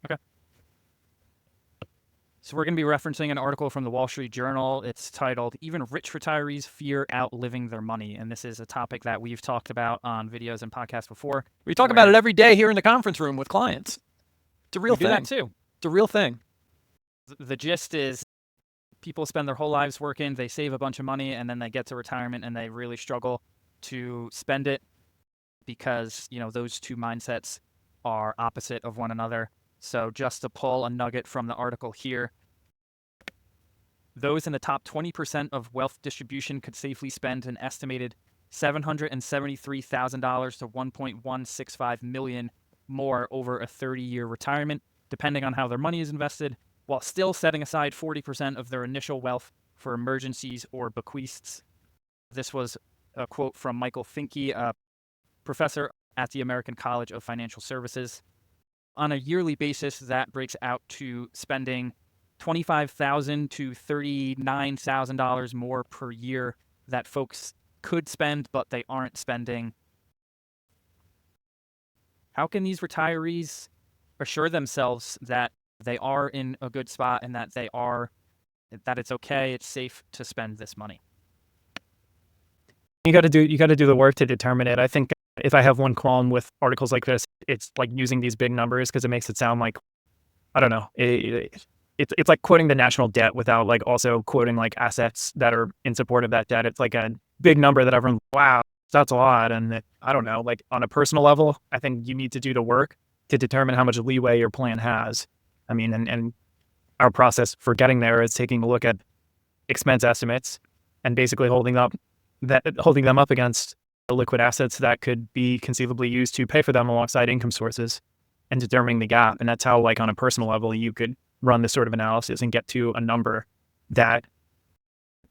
Okay. So we're going to be referencing an article from the Wall Street Journal. It's titled, "Even Rich Retirees Fear Outliving Their Money." And this is a topic that we've talked about on videos and podcasts before. We talk about it every day here in the conference room with clients. It's a real thing. thing. Do that too. It's a real thing. The gist is people spend their whole lives working, they save a bunch of money, and then they get to retirement and they really struggle to spend it because, those two mindsets are opposite of one another. So just to pull a nugget from the article here, those in the top 20% of wealth distribution could safely spend an estimated $773,000 to $1.165 million more over a 30-year retirement, depending on how their money is invested, while still setting aside 40% of their initial wealth for emergencies or bequests. This was a quote from Michael Finke, a professor at the American College of Financial Services. On a yearly basis, that breaks out to spending $25,000 to $39,000 more per year that folks could spend, but they aren't spending. How can these retirees assure themselves that they are in a good spot and that it's okay, it's safe to spend this money? You got to do the work to determine it. I think if I have one qualm with articles like this, it's like using these big numbers because it makes it sound like, I don't know, it's like quoting the national debt without like also quoting like assets that are in support of that debt. It's like a big number that everyone, wow, that's a lot. And I don't know, like on a personal level, I think you need to do the work to determine how much leeway your plan has. I mean, and our process for getting there is taking a look at expense estimates and basically holding them up against the liquid assets that could be conceivably used to pay for them alongside income sources and determining the gap. And that's how, like on a personal level, you could run this sort of analysis and get to a number that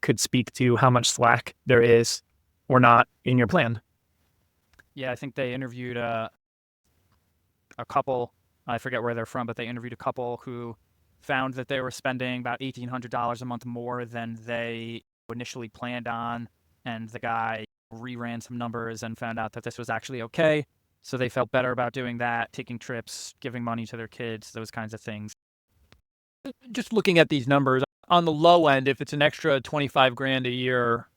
could speak to how much slack there is or not in your plan. Yeah, I think they interviewed a couple, I forget where they're from, but they interviewed a couple who found that they were spending about $1,800 a month more than they initially planned on. And the guy reran some numbers and found out that this was actually okay. So they felt better about doing that, taking trips, giving money to their kids, those kinds of things. Just looking at these numbers, on the low end, if it's an extra 25 grand a year,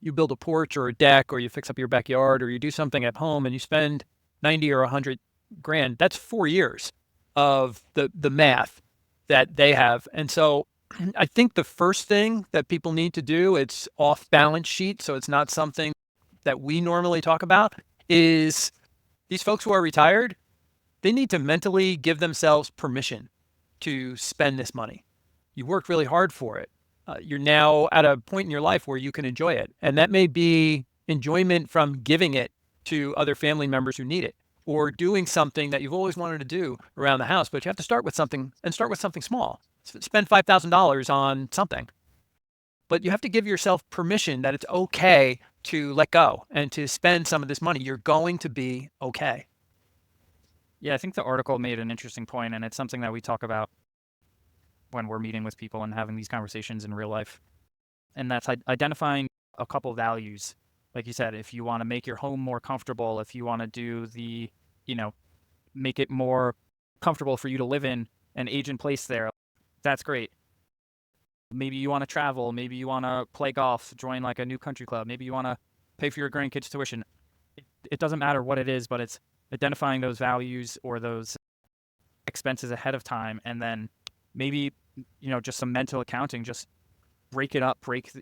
you build a porch or a deck, or you fix up your backyard, or you do something at home and you spend 90 or 100 grand, that's 4 years of the math that they have. And so I think the first thing that people need to do, it's off balance sheet, so it's not something that we normally talk about, is these folks who are retired, they need to mentally give themselves permission to spend this money. You worked really hard for it. You're now at a point in your life where you can enjoy it. And that may be enjoyment from giving it to other family members who need it, or doing something that you've always wanted to do around the house, but you have to start with something small. Spend $5,000 on something. But you have to give yourself permission that it's okay to let go and to spend some of this money. You're going to be okay. Yeah, I think the article made an interesting point, and it's something that we talk about when we're meeting with people and having these conversations in real life. And that's identifying a couple values. Like you said, if you want to make your home more comfortable, if you want to do make it more comfortable for you to live in and age in place there, that's great. Maybe you want to travel. Maybe you want to play golf, join like a new country club. Maybe you want to pay for your grandkids' tuition. It doesn't matter what it is, but it's identifying those values or those expenses ahead of time. And then maybe, just some mental accounting, just break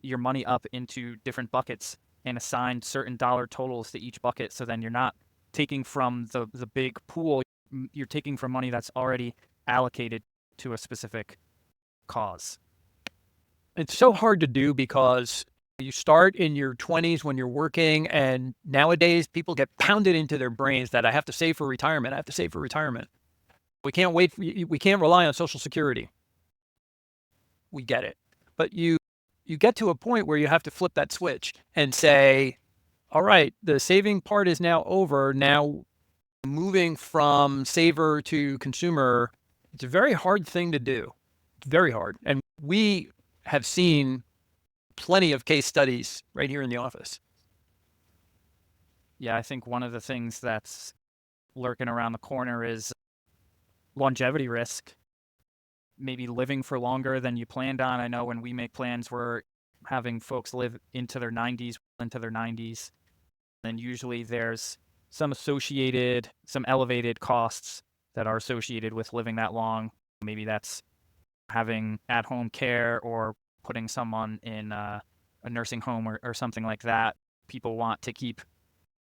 your money up into different buckets and assign certain dollar totals to each bucket. So then you're not taking from the big pool. You're taking from money that's already allocated to a specific cause. It's so hard to do because you start in your 20s when you're working, and nowadays people get pounded into their brains that I have to save for retirement. I have to save for retirement. We can't wait. We can't rely on Social Security. We get it. But you get to a point where you have to flip that switch and say, all right, the saving part is now over. Now moving from saver to consumer, it's a very hard thing to do. It's very hard. And we have seen plenty of case studies right here in the office. Yeah, I think one of the things that's lurking around the corner is longevity risk, maybe living for longer than you planned on. I know when we make plans, we're having folks live into their 90s, and usually there's some elevated costs that are associated with living that long. Maybe that's having at-home care or putting someone in a nursing home or something like that. People want to keep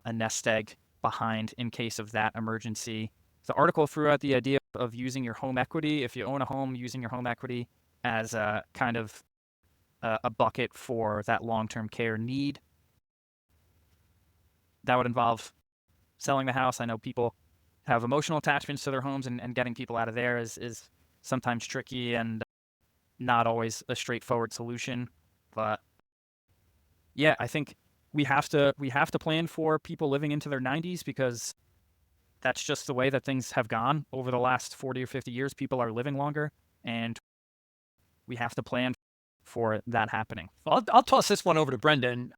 a nest egg behind in case of that emergency. The article threw out the idea of using your home equity. If you own a home, using your home equity as a kind of a bucket for that long-term care need. That would involve selling the house. I know people have emotional attachments to their homes, and getting people out of there is sometimes tricky and not always a straightforward solution. But yeah, I think we have to plan for people living into their 90s, because that's just the way that things have gone over the last 40 or 50 years. People are living longer, and we have to plan for that happening. I'll toss this one over to Brendan.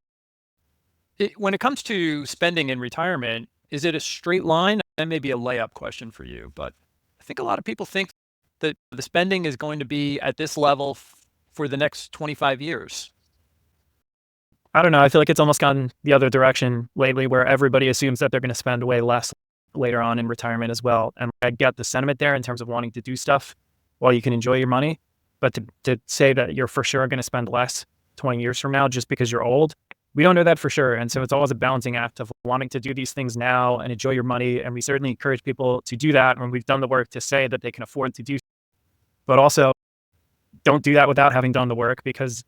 When it comes to spending in retirement, is it a straight line? That may be a layup question for you, but I think a lot of people think that the spending is going to be at this level for the next 25 years. I don't know. I feel like it's almost gone the other direction lately, where everybody assumes that they're going to spend way less later on in retirement as well. And I get the sentiment there in terms of wanting to do stuff while you can enjoy your money. But to say that you're for sure going to spend less 20 years from now just because you're old, we don't know that for sure. And so it's always a balancing act of wanting to do these things now and enjoy your money. And we certainly encourage people to do that when we've done the work to say that they can afford to do. But also, don't do that without having done the work, because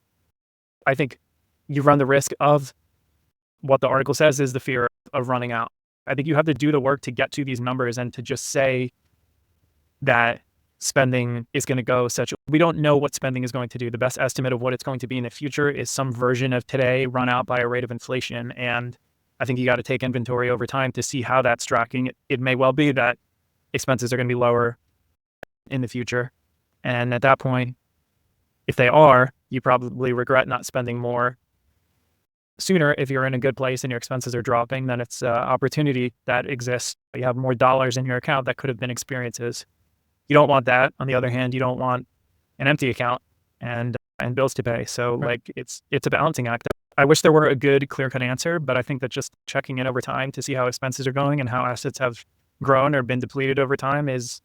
I think you run the risk of what the article says is the fear of running out. I think you have to do the work to get to these numbers, and to just say that spending is going to go we don't know what spending is going to do. The best estimate of what it's going to be in the future is some version of today run out by a rate of inflation. And I think you got to take inventory over time to see how that's tracking. It may well be that expenses are going to be lower in the future. And at that point, if they are, you probably regret not spending more sooner. If you're in a good place and your expenses are dropping, then it's an opportunity that exists. You have more dollars in your account that could have been experiences. You don't want that. On the other hand, you don't want an empty account and bills to pay. So Right. like it's a balancing act. I wish there were a good clear-cut answer, but I think that just checking in over time to see how expenses are going and how assets have grown or been depleted over time is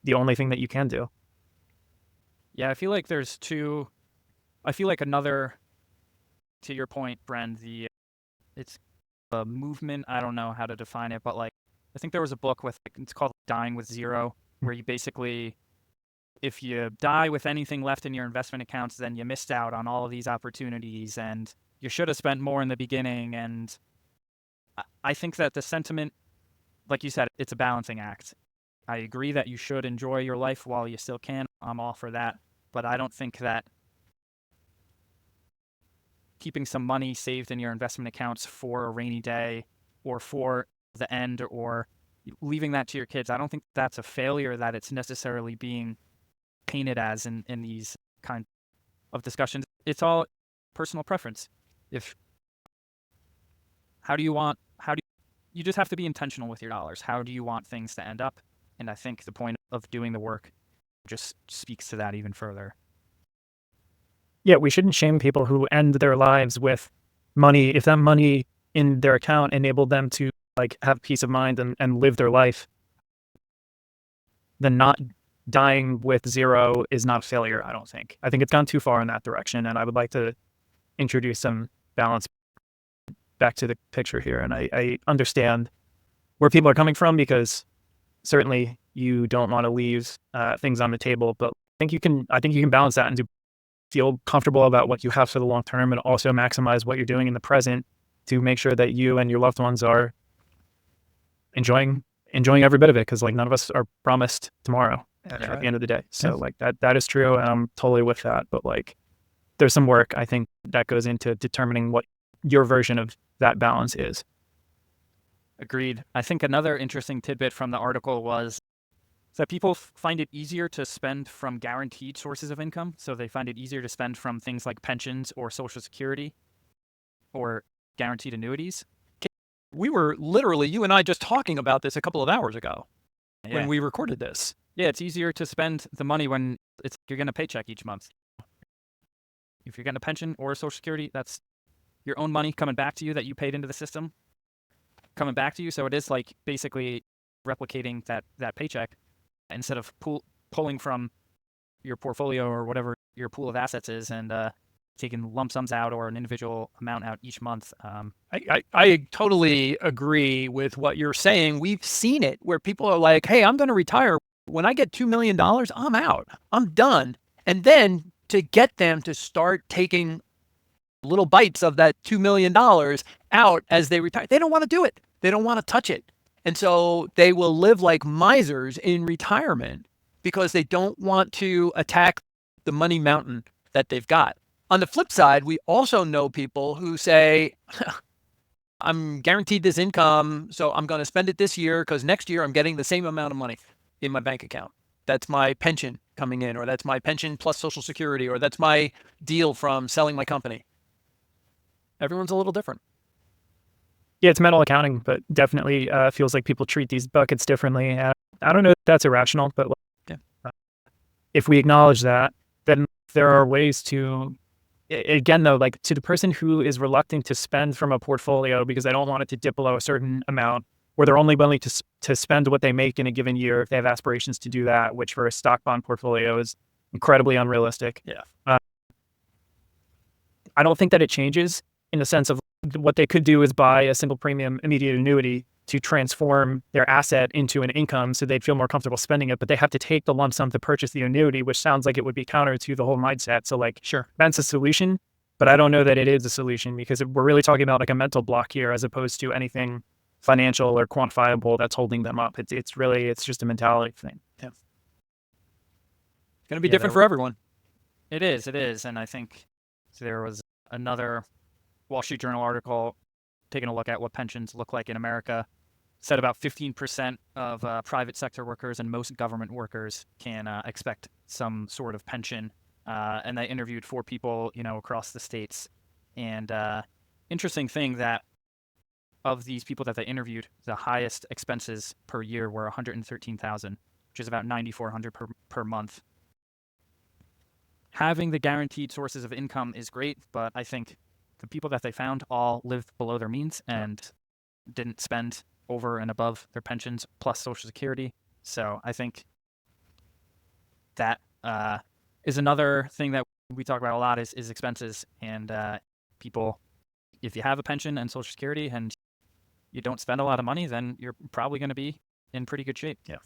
the only thing that you can do. Yeah, I feel like another, to your point, Bren, it's a movement. I don't know how to define it, but like, I think there was a book it's called Dying with Zero, where you basically, if you die with anything left in your investment accounts, then you missed out on all of these opportunities, and you should have spent more in the beginning. And I think that the sentiment, like you said, it's a balancing act. I agree that you should enjoy your life while you still can. I'm all for that. But I don't think that keeping some money saved in your investment accounts for a rainy day or for the end, or leaving that to your kids, I don't think that's a failure that it's necessarily being painted as in these kind of discussions. It's all personal preference. You just have to be intentional with your dollars. How do you want things to end up? And I think the point of doing the work just speaks to that even further. Yeah, we shouldn't shame people who end their lives with money. If that money in their account enabled them to like have peace of mind and live their life, then not dying with zero is not a failure, I don't think. I think it's gone too far in that direction, and I would like to introduce some balance back to the picture here. And I understand where people are coming from, because certainly you don't want to leave things on the table, but I think you can balance that and feel comfortable about what you have for the long term, and also maximize what you're doing in the present to make sure that you and your loved ones are enjoying every bit of it, because like none of us are promised tomorrow at the end of the day. So like that is true, and I'm totally with that. But like there's some work I think that goes into determining what your version of that balance is. Agreed. I think another interesting tidbit from the article was that people find it easier to spend from guaranteed sources of income. So they find it easier to spend from things like pensions or Social Security or guaranteed annuities. We were literally, you and I, just talking about this a couple of hours ago when Yeah. we recorded this. Yeah, it's easier to spend the money when you're getting a paycheck each month. If you're getting a pension or a Social Security, that's your own money coming back to you that you paid into the system, coming back to you. So it is like basically replicating that paycheck instead of pulling from your portfolio or whatever your pool of assets is and taking lump sums out or an individual amount out each month. I totally agree with what you're saying. We've seen it where people are like, hey, I'm going to retire. When I get $2 million, I'm out. I'm done. And then to get them to start taking little bites of that $2 million out as they retire, they don't want to do it. They don't want to touch it. And so they will live like misers in retirement because they don't want to attack the money mountain that they've got. On the flip side, we also know people who say, I'm guaranteed this income, so I'm going to spend it this year because next year I'm getting the same amount of money in my bank account. That's my pension coming in, or that's my pension plus Social Security, or that's my deal from selling my company. Everyone's a little different. Yeah, it's mental accounting, but definitely feels like people treat these buckets differently. I don't know if that's irrational, but if we acknowledge that, then there are ways to, again, though, like to the person who is reluctant to spend from a portfolio because they don't want it to dip below a certain amount, or they're only willing to spend what they make in a given year if they have aspirations to do that, which for a stock bond portfolio is incredibly unrealistic. Yeah. I don't think that it changes in the sense of what they could do is buy a single premium immediate annuity to transform their asset into an income so they'd feel more comfortable spending it, but they have to take the lump sum to purchase the annuity, which sounds like it would be counter to the whole mindset. So like, sure, that's a solution, but I don't know that it is a solution because we're really talking about like a mental block here as opposed to anything financial or quantifiable that's holding them up. It's just a mentality thing. Yeah. It's going to be different for everyone. It is. And I think there was another Wall Street Journal article taking a look at what pensions look like in America. Said about 15% of private sector workers and most government workers can expect some sort of pension. And they interviewed 4 people, across the states. And interesting thing that of these people that they interviewed, the highest expenses per year were $113,000, which is about $9,400 per month. Having the guaranteed sources of income is great, but I think the people that they found all lived below their means and didn't spend over and above their pensions plus Social Security. So I think that is another thing that we talk about a lot is expenses. And people, if you have a pension and Social Security and you don't spend a lot of money, then you're probably going to be in pretty good shape. Yeah.